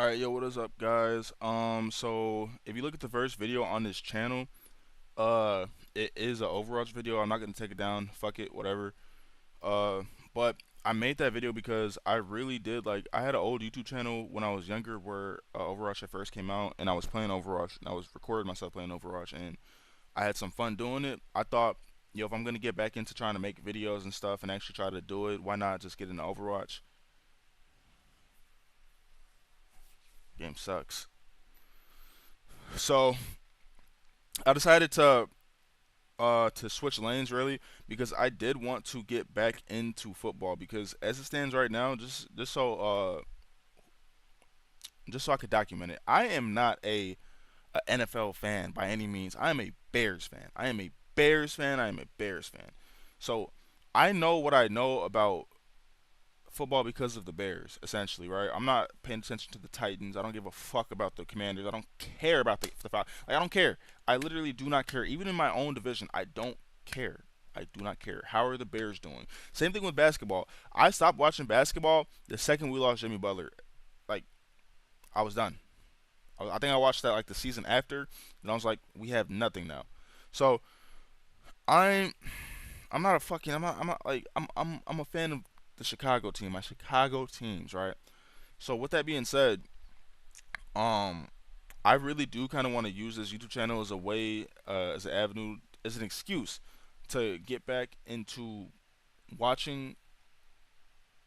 All right, yo, what is up, guys? So if you look at the first video on this channel, uh, it is an Overwatch video. I'm not gonna take it down. Fuck it, whatever. Uh, but I made that video because I really did like. I had an old YouTube channel when I was younger where Overwatch at first came out, and I was playing Overwatch, and I was recording myself playing Overwatch, and I had some fun doing it. I thought, yo, if I'm gonna get back into trying to make videos and stuff and actually try to do it, why not just get into Overwatch? Game sucks. So I decided to switch lanes really because I did want to get back into football because as it stands right now, just so I could document it, I am not a NFL fan by any means. I am a Bears fan. I am a Bears fan. I am a Bears fan. So I know what I know about football because of the Bears, essentially, right? I'm not paying attention to the Titans. I don't give a fuck about the Commanders. I don't care about the Falcons. Like I don't care. I literally do not care. Even in my own division, I don't care. I do not care. How are the Bears doing? Same thing with basketball. I stopped watching basketball the second we lost Jimmy Butler. Like I was done. I think I watched that like the season after, and I was like, we have nothing now. So I'm I'm not a fucking I'm not like I'm a fan of the Chicago team, my Chicago teams, right? So with that being said, um, I really do kind of want to use this YouTube channel as a way, as an avenue, as an excuse to get back into watching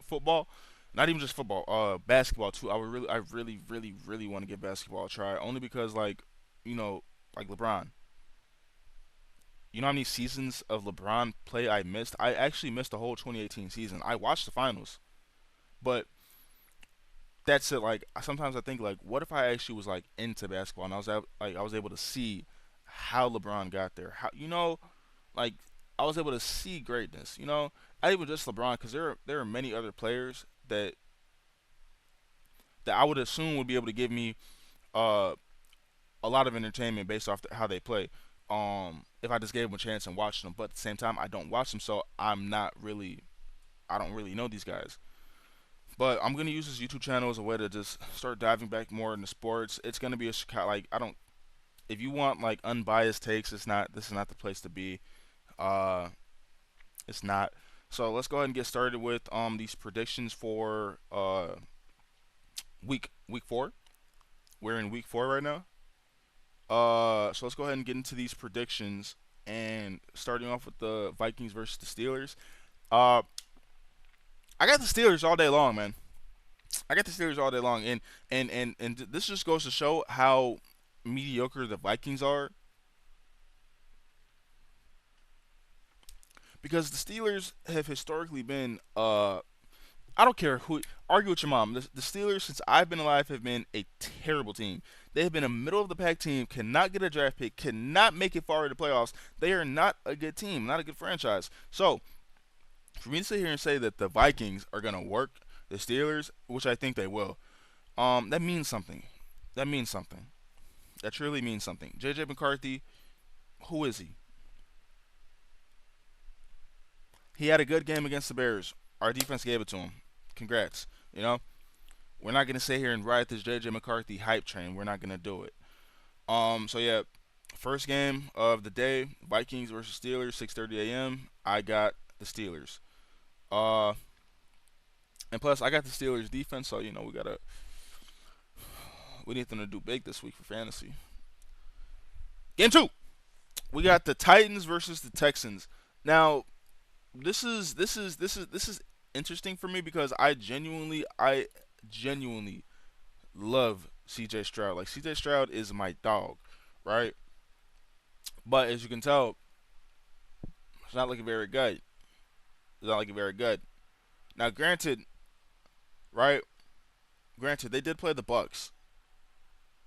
football. Not even just football, basketball too. I really want to give basketball a try. Only because, like, you know, like LeBron. You know how many seasons of LeBron play I missed? I actually missed the whole 2018 season. I watched the finals, but that's it. Like sometimes I think like, what if I actually was like into basketball and I was able to see how LeBron got there. How like I was able to see greatness. Not even just LeBron because there are many other players that I would assume would be able to give me uh a lot of entertainment based off how they play. If I just gave them a chance and watched them, but at the same time I don't watch them, so I don't really know these guys. But I'm gonna use this YouTube channel as a way to just start diving back more into sports. It's gonna be a like I don't. If you want like unbiased takes, it's not. This is not the place to be. Uh, it's not. So let's go ahead and get started with these predictions for week 4. We're in week 4 right now. So let's go ahead and get into these predictions and starting off with the Vikings versus the Steelers. Uh, I got the Steelers all day long, man. I got the Steelers all day long, and this just goes to show how mediocre the Vikings are because the Steelers have historically been I don't care who argue with your mom. The Steelers since I've been alive have been a terrible team. They have been a middle of the pack team, cannot get a draft pick, cannot make it far in the playoffs. They are not a good team, not a good franchise. So for me to sit here and say that the Vikings are gonna work the Steelers, which I think they will, that means something. That means something. That truly means something. JJ McCarthy, who is he? He had a good game against the Bears. Our defense gave it to him. Congrats. You know, we're not gonna sit here and ride this JJ McCarthy hype train. We're not gonna do it. So yeah, first game of the day, Vikings versus Steelers, 6:30 a.m. I got the Steelers. Uh, and plus I got the Steelers defense, so we need them to do big this week for fantasy. Game 2, we got the Titans versus the Texans. Now this is interesting for me because I genuinely love CJ Stroud. Like CJ Stroud is my dog, right? But as you can tell, it's not looking very good. It's not looking very good. Now, right? Granted, they did play the Bucks.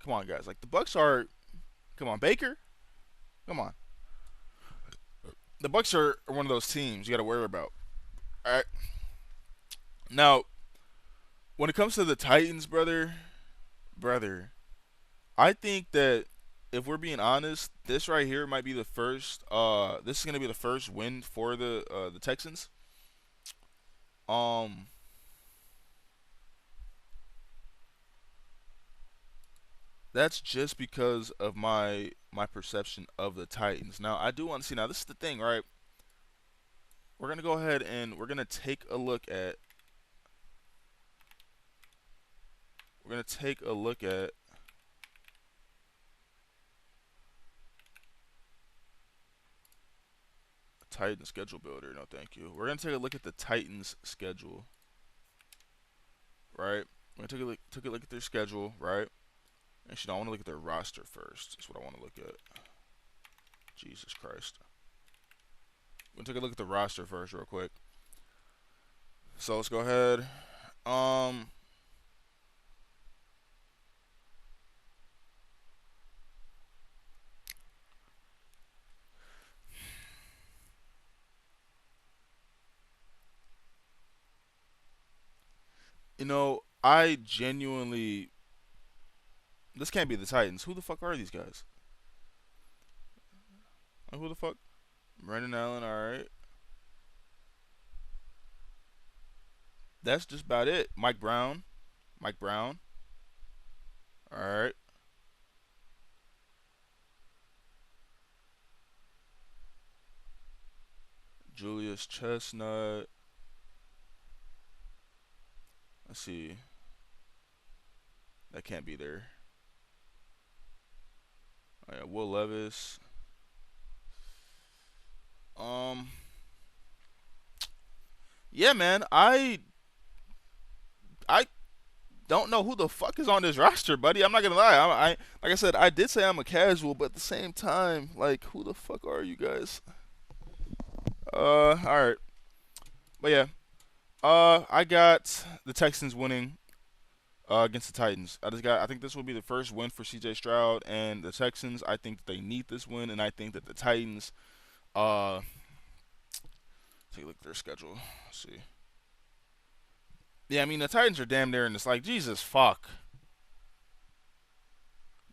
Come on, guys. Like the Bucks are. Come on, Baker. Come on. The Bucks are one of those teams you got to worry about. All right. Now, when it comes to the Titans, brother, I think that if we're being honest, this right here might be the first. This is gonna be the first win for the Texans. Um, that's just because of my perception of the Titans. Now I do want to see. Now this is the thing, right? We're gonna go ahead and we're gonna take a look at. We're gonna take a look at Titans schedule builder. No, thank you. We're gonna take a look at the Titans schedule, right? We're gonna take a look at their schedule, right? Actually, no, I want to look at their roster first. That's what I want to look at. Jesus Christ. We're gonna take a look at the roster first, real quick. So let's go ahead. Um, I genuinely. This can't be the Titans. Who the fuck are these guys? Like, who the fuck? Brandon Allen, alright. That's just about it. Mike Brown. Mike Brown. Alright. Julius Chestnut. Let's see. That can't be there. Oh, yeah, Will Levis. Um. Yeah, man. I don't know who the fuck is on this roster, buddy. I'm not gonna lie. Like I said, I did say I'm a casual, but at the same time, like, who the fuck are you guys? All right, but yeah, I got the Texans winning against the Titans. I think this will be the first win for C.J. Stroud and the Texans. I think that they need this win, and I think that the Titans. Uh, Take a look at their schedule. Let's see. Yeah, I mean the Titans are damn near, and it's like Jesus fuck.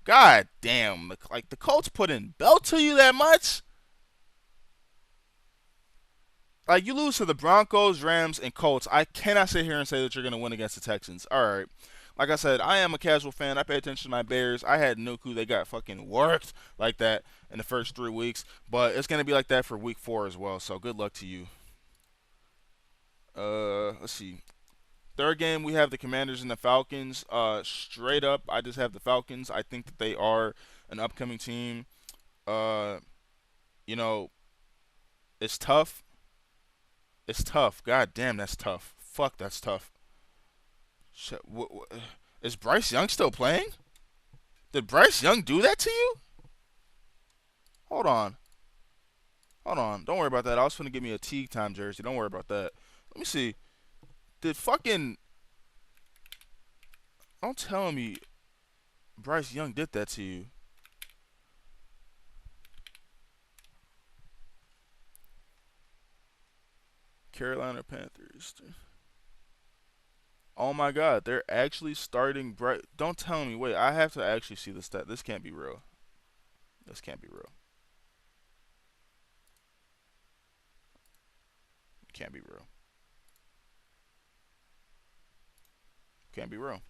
God damn, like the Colts put in belt to you that much? Like you lose to the Broncos, Rams, and Colts. I cannot sit here and say that you're gonna win against the Texans. All right. Like I said, I am a casual fan. I pay attention to my Bears. I had Nuku. They got fucking worked like that in the first 3 weeks. But it's going to be like that for week 4 as well. So good luck to you. Let's see. Third game, we have the Commanders and the Falcons. Straight up, I just have the Falcons. I think that they are an upcoming team. Uh, you know, it's tough. It's tough. God damn, that's tough. Fuck, that's tough. Shit, is Bryce Young still playing? Did Bryce Young do that to you? Hold on. Hold on. Don't worry about that. I was finna give me a Teague time jersey. Don't worry about that. Let me see. Did fucking. Don't tell me Bryce Young did that to you. Carolina Panthers. Oh my god, they're actually starting Bryce. Don't tell me. Wait, I have to actually see the stat. This can't be real. This can't be real. It can't be real. Can't be real.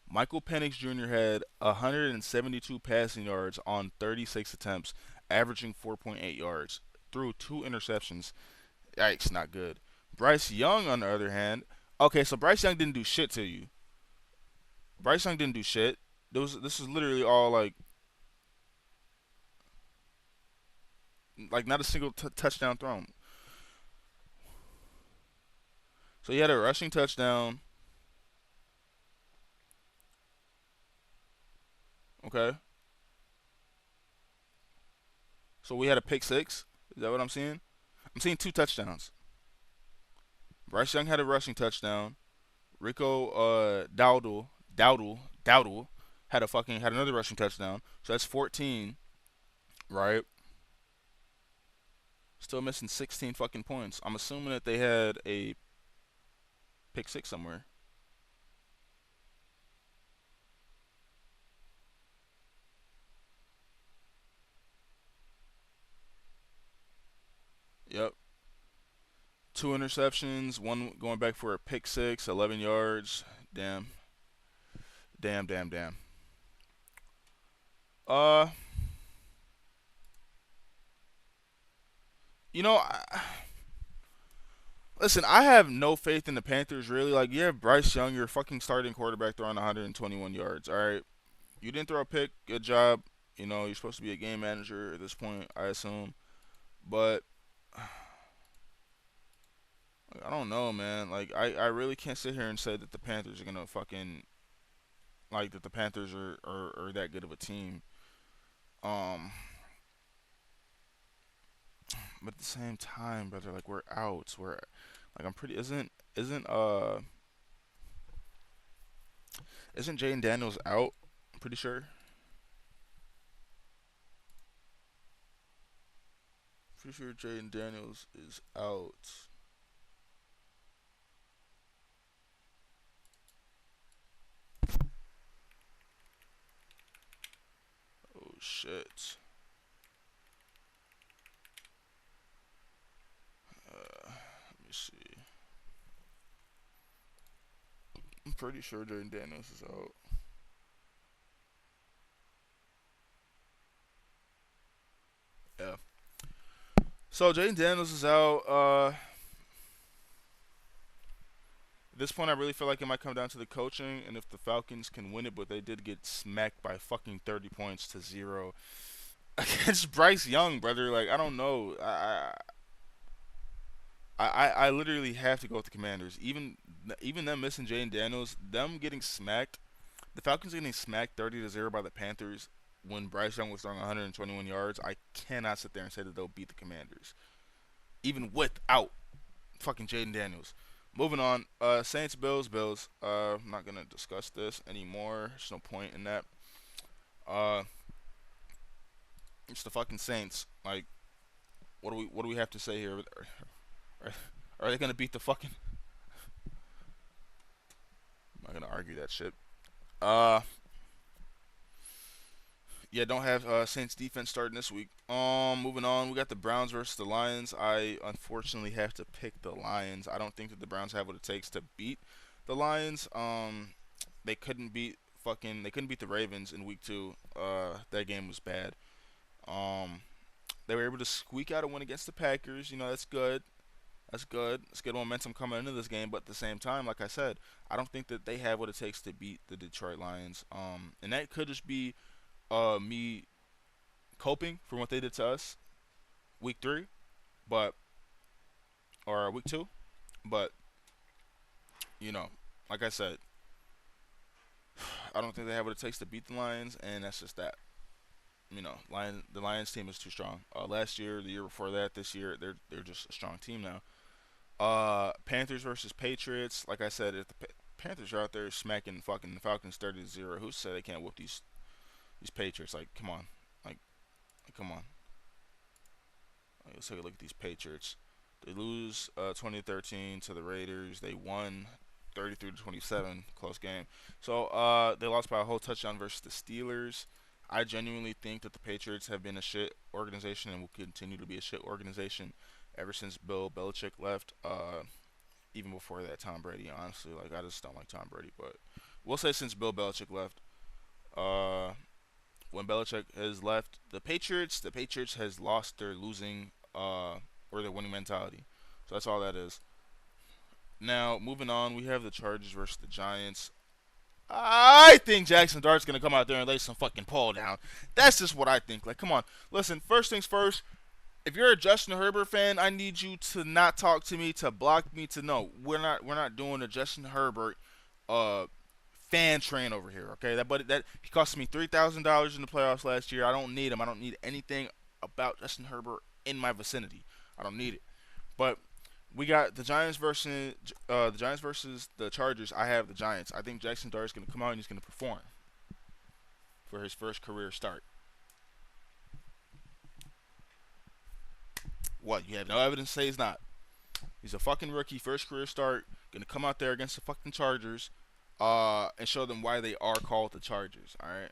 Michael Penix Jr. had 172 passing yards on 36 attempts, averaging 4.8 yards, threw 2 interceptions. Yikes, not good. Bryce Young, on the other hand, okay, so Bryce Young didn't do shit to you. Bryce Young didn't do shit. This is literally all like not a single touchdown thrown. So he had a rushing touchdown. Okay. So we had a pick six. Is that what I'm seeing? I'm seeing 2 touchdowns. Bryce Young had a rushing touchdown. Rico Dowdle had another rushing touchdown. So that's 14, right? Still missing 16 fucking points. I'm assuming that they had a pick six somewhere. Yep. 2 interceptions, one going back for a pick six, 11 yards. Damn. Damn. Damn. Damn. Uh, you know, listen, I have no faith in the Panthers. Really, like you have Bryce Young, your fucking starting quarterback, throwing 121 yards. All right, you didn't throw a pick. Good job. You know, you're supposed to be a game manager at this point, I assume. But I don't know, man. Like, I really can't sit here and say that the Panthers are gonna fucking like that. The Panthers are that good of a team. Um, but at the same time, brother, like we're out. We're like I'm pretty. Isn't Jaden Daniels out? I'm pretty sure. Pretty sure Jaden Daniels is out. Oh shit. Let me see. I'm pretty sure Jaden Daniels is out. Yeah. So Jaden Daniels is out. At this point, I really feel like it might come down to the coaching, and if the Falcons can win it, but they did get smacked by fucking 30 points to zero against Bryce Young, brother. Like I don't know. I literally have to go with the Commanders. Even them missing Jaden Daniels, them getting smacked, the Falcons getting smacked 30-0 by the Panthers when Bryce Young was throwing 121 yards. I cannot sit there and say that they'll beat the Commanders, even without fucking Jaden Daniels. Moving on, Saints, Bills, Bills. I'm not gonna discuss this anymore. There's no point in that. Uh, it's the fucking Saints. Like, what do we have to say here? Are, are they gonna beat the fucking? I'm not gonna argue that shit. Uh, yeah, don't have Saints defense starting this week. Moving on, we got the Browns versus the Lions. I unfortunately have to pick the Lions. I don't think that the Browns have what it takes to beat the Lions. They couldn't beat the Ravens in week 2. That game was bad. Um, they were able to squeak out a win against the Packers. You know, that's good. That's good. It's good momentum coming into this game, but at the same time, like I said, I don't think that they have what it takes to beat the Detroit Lions. And that could just be me coping from what they did to us week 3, but or week 2, but you know, like I said, I don't think they have what it takes to beat the Lions, and that's just that. You know, the Lions team is too strong. Last year, the year before that, this year, they're just a strong team now. Panthers versus Patriots. Like I said, if the Panthers are out there smacking fucking the Falcons 30-0, who said they can't whoop these Patriots? Like, come on, like, come on. Let's take a look at these Patriots. They lose 2013 to the Raiders. They won 33-27, close game. So they lost by a whole touchdown versus the Steelers. I genuinely think that the Patriots have been a shit organization and will continue to be a shit organization ever since Bill Belichick left. Even before that, Tom Brady. Honestly, like I just don't like Tom Brady, but we'll say since Bill Belichick left. Uh, when Belichick has left the Patriots has lost their losing or their winning mentality. So that's all that is. Now moving on, we have the Chargers versus the Giants. I think Jackson Dart's gonna come out there and lay some fucking Paul down. That's just what I think. Like, come on, listen. First things first. If you're a Justin Herbert fan, I need you to not talk to me, to block me, to no. We're not doing a Justin Herbert uh fan train over here. Okay, that he cost me $3,000 in the playoffs last year. I don't need him. I don't need anything about Justin Herbert in my vicinity. I don't need it. But we got the Giants versus the Chargers. I have the Giants. I think Jackson Dart is going to come out and he's going to perform for his first career start. What? You have no evidence to say he's not. He's a fucking rookie, first career start, going to come out there against the fucking Chargers, and show them why they are called the Chargers. All right.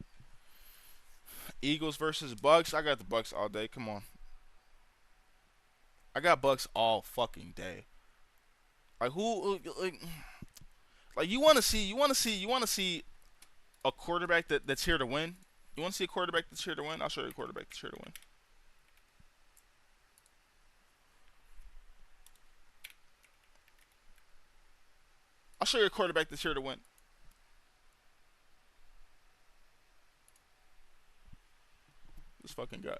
Eagles versus Bucks. I got the Bucks all day. Come on. I got Bucks all fucking day. Like who? Like you want to see a quarterback that's here to win. You want to see a quarterback that's here to win? I'll show you a quarterback that's here to win. I'll show you a quarterback that's here to win. This fucking guy.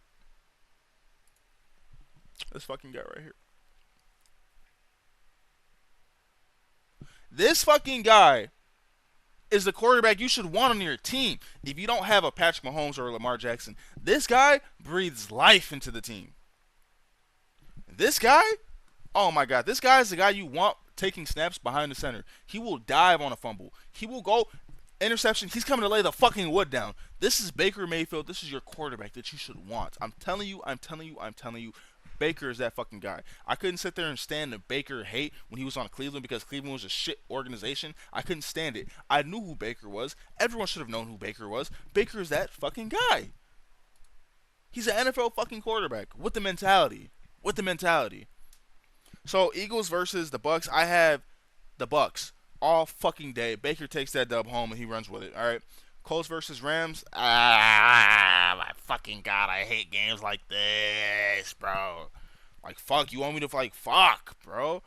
This fucking guy right here. This fucking guy is the quarterback you should want on your team. If you don't have a Patrick Mahomes or a Lamar Jackson, this guy breathes life into the team. This guy, oh my god, this guy is the guy you want taking snaps behind the center. He will dive on a fumble. He will go interception. He's coming to lay the fucking wood down. This is Baker Mayfield. This is your quarterback that you should want. I'm telling you. Baker is that fucking guy. I couldn't sit there and stand the Baker hate when he was on Cleveland because Cleveland was a shit organization. I couldn't stand it. I knew who Baker was. Everyone should have known who Baker was. Baker is that fucking guy. He's an NFL fucking quarterback with the mentality. With the mentality. So Eagles versus the Bucks. I have the Bucks all fucking day. Baker takes that dub home and he runs with it. All right. Colts versus Rams. My fucking god, I hate games like this, bro. Like fuck, you want me to like fuck, bro?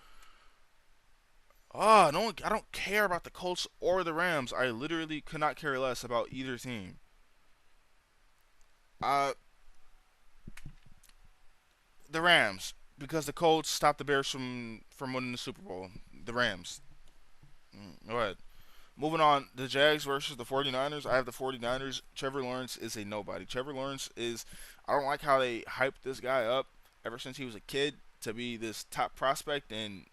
Oh, no, I don't care about the Colts or the Rams. I literally could not care less about either team. Uh, the Rams because the Colts stopped the Bears from winning the Super Bowl. The Rams. Go ahead. Moving on, the Jags versus the 49ers. I have the 49ers. Trevor Lawrence is a nobody. Trevor Lawrence is, I don't like how they hyped this guy up ever since he was a kid to be this top prospect. And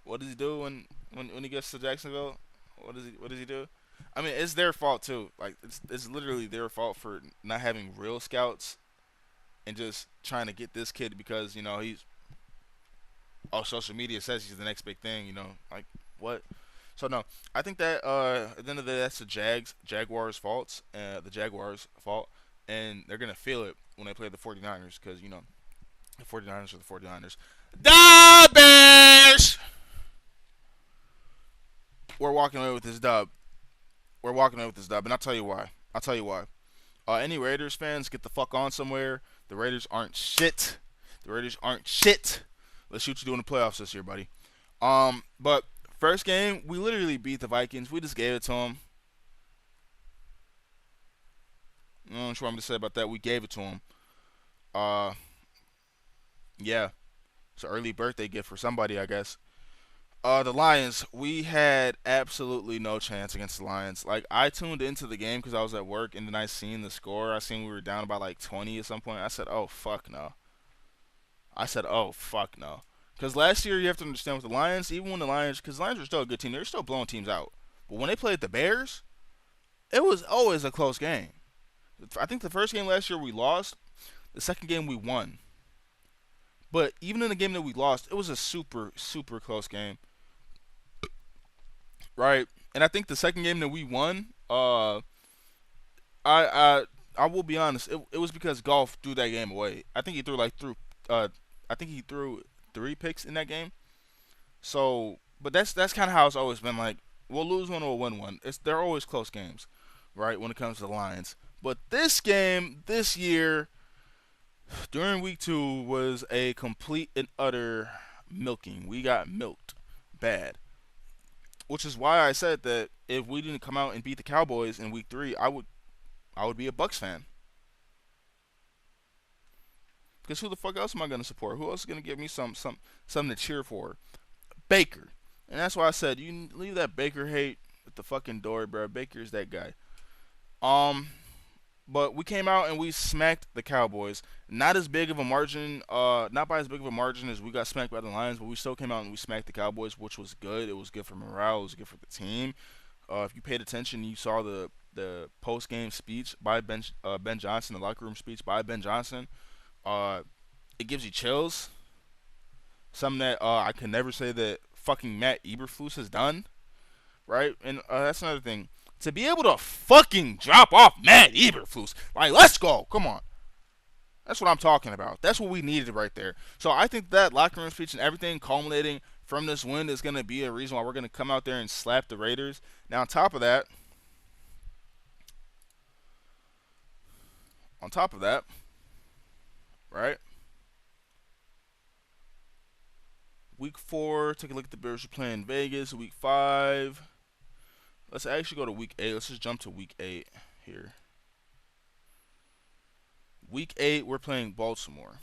what does he do when he gets to Jacksonville? What does he do? I mean, it's their fault too. Like it's literally their fault for not having real scouts and just trying to get this kid because he's social media says he's the next big thing. Like what? So no, I think that at the end of the day, that's the Jaguars' fault, the Jaguars' fault, and they're gonna feel it when they play the 49ers because the 49ers are the 49ers. The Bears. We're walking away with this dub. And I'll tell you why. Any Raiders fans, get the fuck on somewhere. The Raiders aren't shit. Let's see what you do in the playoffs this year, buddy. But first game, we literally beat the Vikings. We just gave it to them. I'm not sure what I'm going to say about that. We gave it to them. Yeah. It's an early birthday gift for somebody, I guess. The Lions, we had absolutely no chance against the Lions. Like, I tuned into the game because I was at work, and then I seen the score. I seen we were down by like 20 at some point. I said, oh, fuck no. Because last year, you have to understand with the Lions, even when because the Lions were still a good team, they were still blowing teams out. But when they played the Bears, it was always a close game. I think the first game last year we lost. The second game we won. But even in the game that we lost, it was a super, super close game. Right? And I think the second game that we won, I will be honest, it was because Goff threw that game away. I think he threw 3 picks in that game. So, but that's kind of how it's always been. Like, we'll lose one or we'll win one. They're always close games, right? When it comes to the Lions. But this game, this year, during week 2, was a complete and utter milking. We got milked bad. Which is why I said that if we didn't come out and beat the Cowboys in week 3, I would be a Bucks fan. Because who the fuck else am I going to support? Who else is going to give me something to cheer for? Baker. And that's why I said, you leave that Baker hate at the fucking door, bro. Baker's that guy. But we came out and we smacked the Cowboys. Not by as big of a margin as we got smacked by the Lions, but we still came out and we smacked the Cowboys, which was good. It was good for morale. It was good for the team. If you paid attention, you saw the post-game speech by Ben Johnson, the locker room speech by Ben Johnson. It gives you chills. Something that I can never say that fucking Matt Eberflus has done. Right? And that's another thing. To be able to fucking drop off Matt Eberflus. Like, let's go. Come on. That's what I'm talking about. That's what we needed right there. So I think that locker room speech and everything culminating from this win is going to be a reason why we're going to come out there and slap the Raiders. Now, on top of that, right? Week 4, take a look at the Bears. We're playing Vegas. Week 5. Let's actually go to week 8. Let's just jump to week 8 here. Week 8, we're playing Baltimore.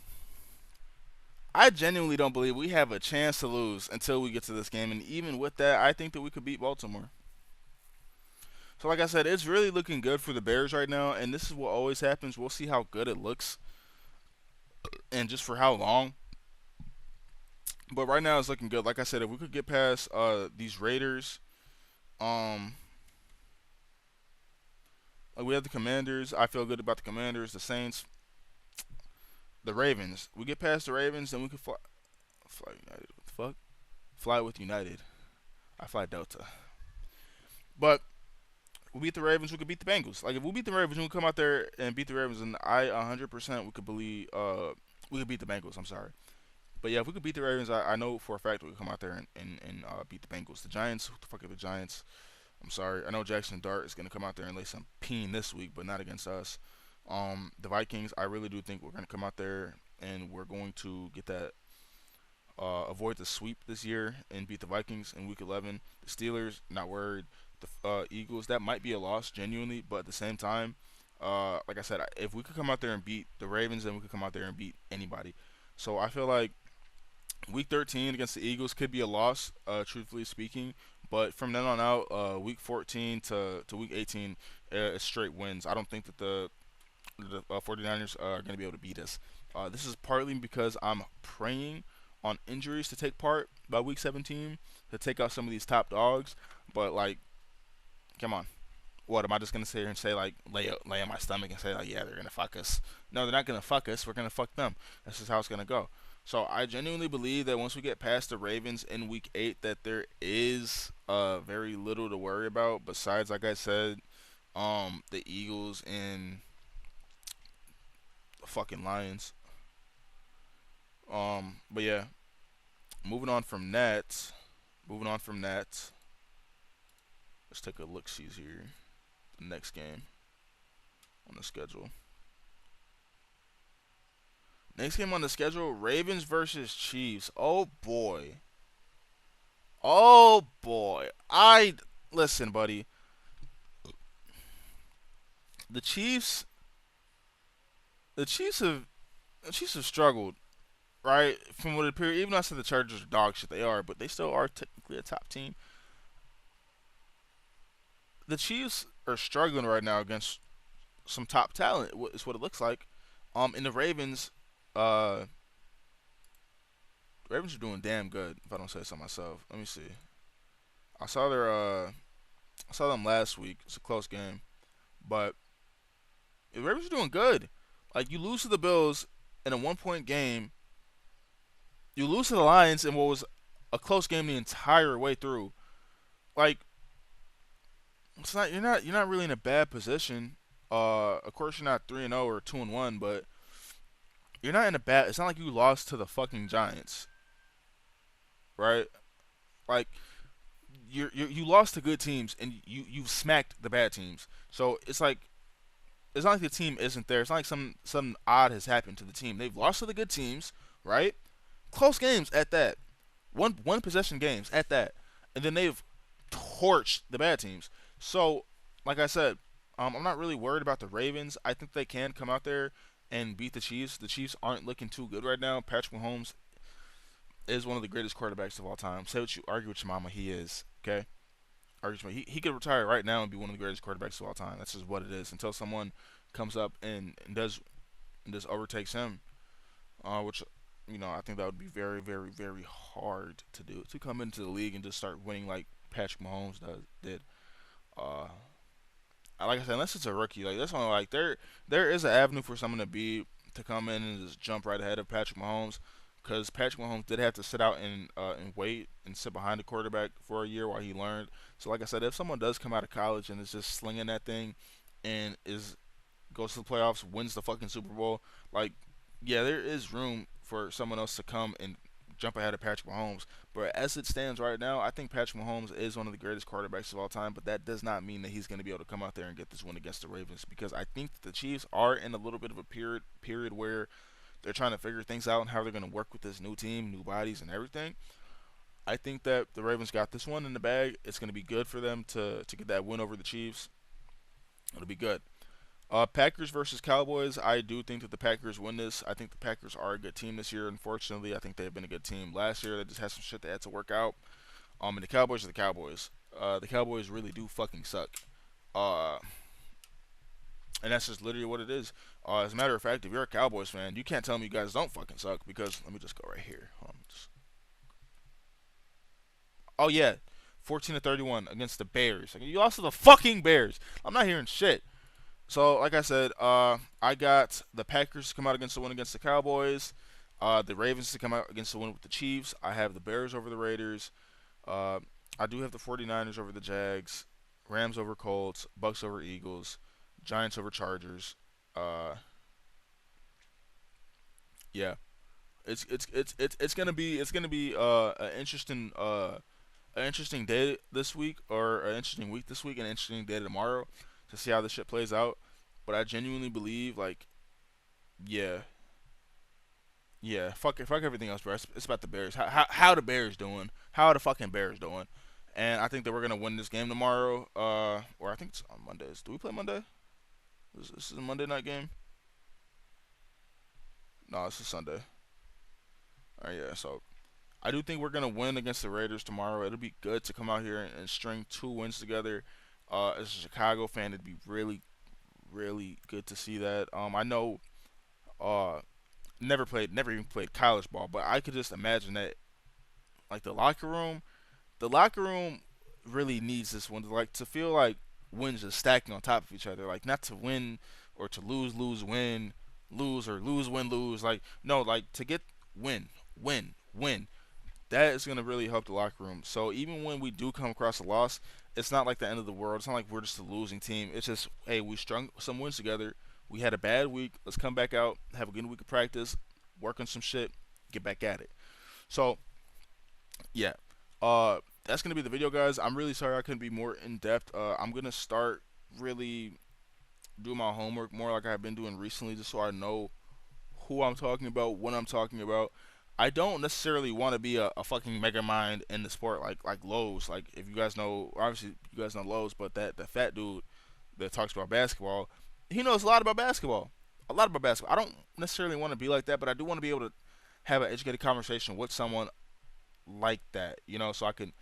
I genuinely don't believe we have a chance to lose until we get to this game. And even with that, I think that we could beat Baltimore. So, like I said, it's really looking good for the Bears right now. And this is what always happens. We'll see how good it looks and just for how long. But right now, it's looking good. Like I said, if we could get past these Raiders, um, we have the Commanders. I feel good about the Commanders, the Saints, the Ravens. We get past the Ravens, then we can fly United. What the fuck? Fly with United. I fly Delta. But we beat the Ravens, we could beat the Bengals. Like if we beat the Ravens, we can come out there and beat the Ravens, and I 100% we could believe we could beat the Bengals. I'm sorry, but yeah, if we could beat the Ravens, I know for a fact we could come out there and beat the Bengals. The Giants, what the fuck are the Giants? I'm sorry. I know Jackson Dart is gonna come out there and lay some peen this week, but not against us. The Vikings, I really do think we're gonna come out there and we're going to get that avoid the sweep this year and beat the Vikings in Week 11. The Steelers, not worried. The Eagles, that might be a loss genuinely, but at the same time, like I said, if we could come out there and beat the Ravens, then we could come out there and beat anybody. So I feel like Week 13 against the Eagles could be a loss, truthfully speaking. But from then on out, Week 14 to Week 18, it's straight wins. I don't think that the 49ers are going to be able to beat us. This is partly because I'm praying on injuries to take part by Week 17 to take out some of these top dogs. But like, come on, what am I just gonna sit here and say like lay on my stomach and say like yeah they're gonna fuck us? No, they're not gonna fuck us. We're gonna fuck them. That's just how it's gonna go. So I genuinely believe that once we get past the Ravens in Week 8, that there is very little to worry about. Besides, like I said, the Eagles and the fucking Lions. But yeah, moving on from that. Moving on from that. Let's take a look. See here. The next game on the schedule. Next game on the schedule, Ravens versus Chiefs. Oh boy. Oh boy. I listen, buddy. The Chiefs the Chiefs have the Chiefs have struggled, right? From what it appears, even though I said the Chargers are dog shit, they are, but they still are technically a top team. The Chiefs are struggling right now against some top talent. Is what it looks like. In the uh, Ravens are doing damn good. If I don't say so myself, let me see. I saw I saw them last week. It's a close game, but the Ravens are doing good. Like you lose to the Bills in a 1 point game, you lose to the Lions in what was a close game the entire way through. Like it's not you're not really in a bad position. Of course you're not 3-0 or 2-1, but you're not in a bad. It's not like you lost to the fucking Giants, right? Like you lost to good teams and you've smacked the bad teams. So it's not like the team isn't there. It's not like some odd has happened to the team. They've lost to the good teams, right? Close games at that. One possession games at that. And then they've torched the bad teams. So, like I said, I'm not really worried about the Ravens. I think they can come out there and beat the Chiefs. The Chiefs aren't looking too good right now. Patrick Mahomes is one of the greatest quarterbacks of all time. Say what you argue with your mama, he is. Okay, he could retire right now and be one of the greatest quarterbacks of all time. That's just what it is. Until someone comes up and does overtakes him, which I think that would be very very very hard to do to come into the league and just start winning like Patrick Mahomes did. Uh, like I said, unless it's a rookie, like that's only like there is an avenue for someone to come in and just jump right ahead of Patrick Mahomes, because Patrick Mahomes did have to sit out and wait and sit behind the quarterback for a year while he learned. So like I said, if someone does come out of college and is just slinging that thing and is goes to the playoffs, wins the fucking Super Bowl, like yeah, there is room for someone else to come and jump ahead of Patrick Mahomes. But as it stands right now, I think Patrick Mahomes is one of the greatest quarterbacks of all time. But that does not mean that he's going to be able to come out there and get this win against the Ravens, because I think that the Chiefs are in a little bit of a period where they're trying to figure things out and how they're going to work with this new team, new bodies, and everything. I think that the Ravens got this one in the bag. It's going to be good for them to get that win over the Chiefs. It'll be good. Packers versus Cowboys. I do think that the Packers win this. I think the Packers are a good team this year. Unfortunately, I think they've been a good team last year. They just had some shit they had to work out. And the Cowboys are the Cowboys. The Cowboys really do fucking suck. Uh, and that's just literally what it is. As a matter of fact, if you're a Cowboys fan, you can't tell me you guys don't fucking suck, because let me just go right here. Oh yeah, 14-31 against the Bears. Like, you lost to the fucking Bears. I'm not hearing shit. So, like I said, I got the Packers to come out against the win against the Cowboys. The Ravens to come out against the win with the Chiefs. I have the Bears over the Raiders. Uh, I do have the 49ers over the Jags. Rams over Colts. Bucks over Eagles. Giants over Chargers. Uh, yeah, it's gonna be an interesting day this week, or an interesting week this week, and an interesting day tomorrow, to see how this shit plays out. But I genuinely believe, like, yeah, yeah, fuck it, fuck everything else, bro. It's about the Bears. How the Bears doing? How are the fucking Bears doing? And I think that we're gonna win this game tomorrow. Or I think it's on Mondays. Do we play Monday? This is a Monday night game. No, it's a Sunday. All right, yeah. So I do think we're gonna win against the Raiders tomorrow. It'll be good to come out here and string two wins together. As a Chicago fan, it'd be really, really good to see that. I know, uh, never even played college ball, but I could just imagine that, like, the locker room really needs this one, to, like, to feel like wins are stacking on top of each other, like, not to win or to lose, lose, win, lose, or lose, win, lose. Like, no, like, to get win, win, win. That is going to really help the locker room. So even when we do come across a loss, it's not like the end of the world. It's not like we're just a losing team. It's just, hey, we strung some wins together. We had a bad week. Let's come back out, have a good week of practice, work on some shit, get back at it. So yeah, that's gonna be the video, guys. I'm really sorry I couldn't be more in depth. I'm gonna start really doing my homework more like I've been doing recently, just so I know who I'm talking about, what I'm talking about. I don't necessarily want to be a fucking mega mind in the sport, like Lowe's. Like, if you guys know, obviously you guys know Lowe's, but that the fat dude that talks about basketball, he knows a lot about basketball. A lot about basketball. I don't necessarily want to be like that, but I do want to be able to have an educated conversation with someone like that, so I can,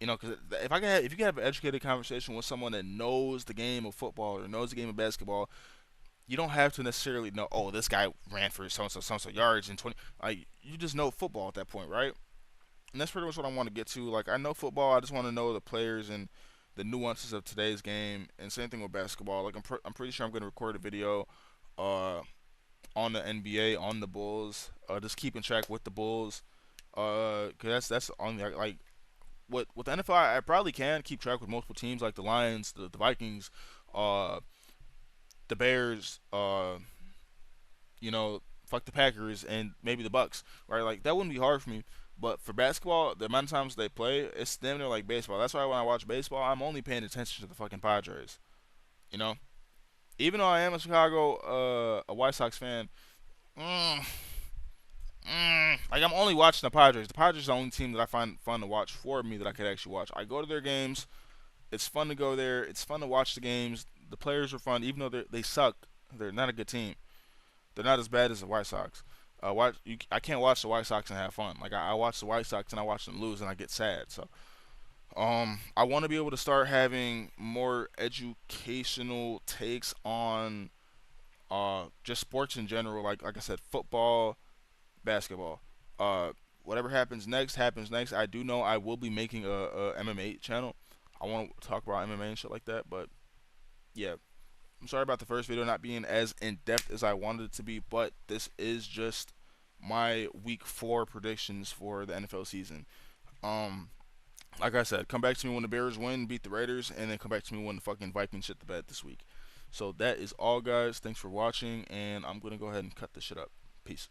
because if you can have an educated conversation with someone that knows the game of football or knows the game of basketball, you don't have to necessarily know, oh, this guy ran for so and so yards in 20. Like, you just know football at that point, right? And that's pretty much what I want to get to. Like, I know football. I just want to know the players and the nuances of today's game. And same thing with basketball. Like, I'm pretty sure I'm going to record a video uh, on the NBA, on the Bulls, just keeping track with the Bulls. Cause that's on, like, with the NFL, I probably can keep track with multiple teams, like the Lions, the Vikings, uh, the Bears, fuck the Packers, and maybe the Bucks, right? Like, that wouldn't be hard for me. But for basketball, the amount of times they play, it's damn near like baseball. That's why when I watch baseball, I'm only paying attention to the fucking Padres. You know, even though I am a a White Sox fan, mm, like, I'm only watching the Padres. The Padres are the only team that I find fun to watch for me, that I could actually watch. I go to their games. It's fun to go there. It's fun to watch the games. The players are fun, even though they suck. They're not a good team. They're not as bad as the White Sox. I can't watch the White Sox and have fun. Like, I watch the White Sox and I watch them lose and I get sad. So, I want to be able to start having more educational takes on just sports in general. Like I said, football, basketball. Uh, Whatever happens next happens next. I do know I will be making a MMA channel. I want to talk about MMA and shit like that. But yeah, I'm sorry about the first video not being as in depth as I wanted it to be, but this is just my week 4 predictions for the NFL season. Um, like I said, come back to me when the Bears win, beat the Raiders, and then come back to me when the fucking Vikings shit the bed this week. So that is all, guys. Thanks for watching, and I'm gonna go ahead and cut this shit up. Peace.